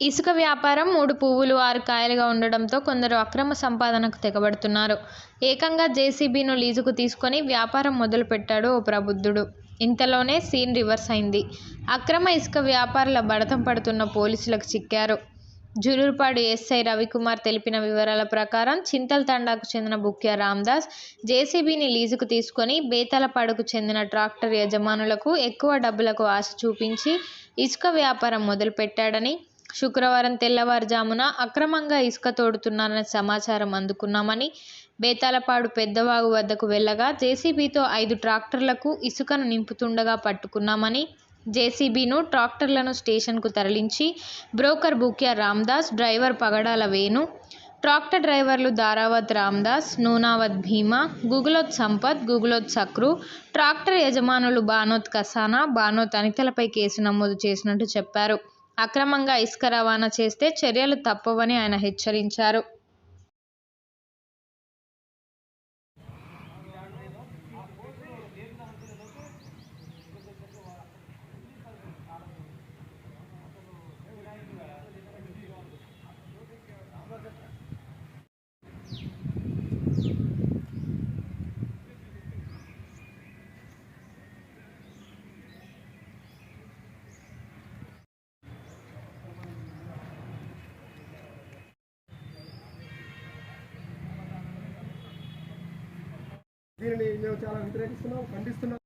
ఇసుక వ్యాపారం 3 పువ్వులు 6 కాయలుగా ఉండడంతో కొందరు అక్రమ సంపాదనకు తెగబడుతున్నారు. ఏకంగా జేసీబీను లీజుకు తీసుకొని వ్యాపారం మొదలుపెట్టాడు ఓ ప్రబుద్ధుడు. ఇంతలోనే సీన్ రివర్స్ అయింది. అక్రమ ఇసుక వ్యాపారుల బడతం పడుతున్న పోలీసులకు చిక్కారు. జులూరుపాడు ఎస్ఐ రవికుమార్ తెలిపిన వివరాల ప్రకారం చింతల్ తండాకు చెందిన బుక్యా రామ్దాస్ జేసీబీని లీజుకు తీసుకొని బేతలపాడుకు చెందిన ట్రాక్టర్ యజమానులకు ఎక్కువ డబ్బులకు ఆశ చూపించి ఇసుక వ్యాపారం మొదలుపెట్టాడని, శుక్రవారం తెల్లవారుజామున అక్రమంగా ఇసుక తోడుతున్నారన్న సమాచారం అందుకున్నామని, బేతాలపాడు పెద్దవాగు వద్దకు వెళ్లగా జేసీబీతో 5 ట్రాక్టర్లకు ఇసుకను నింపుతుండగా పట్టుకున్నామని, జేసీబీను, ట్రాక్టర్లను స్టేషన్కు తరలించి బ్రోకర్ బుక్యా రామ్దాస్, డ్రైవర్ పగడాల వేణు, ట్రాక్టర్ డ్రైవర్లు దారావత్ రామ్దాస్, నూనావత్ భీమా, గుగులోత్ సంపత్, గుగులోత్ సక్రు, ట్రాక్టర్ యజమానులు బానోత్ కసానా, బానోత్ అనితలపై కేసు నమోదు చేసినట్టు చెప్పారు. అక్రమంగా ఇసుక రవాణా చేస్తే చర్యలు తప్పవని ఆయన హెచ్చరించారు. దీనిని మేము చాలా వ్యతిరేకిస్తున్నాం, ఖండిస్తున్నాం.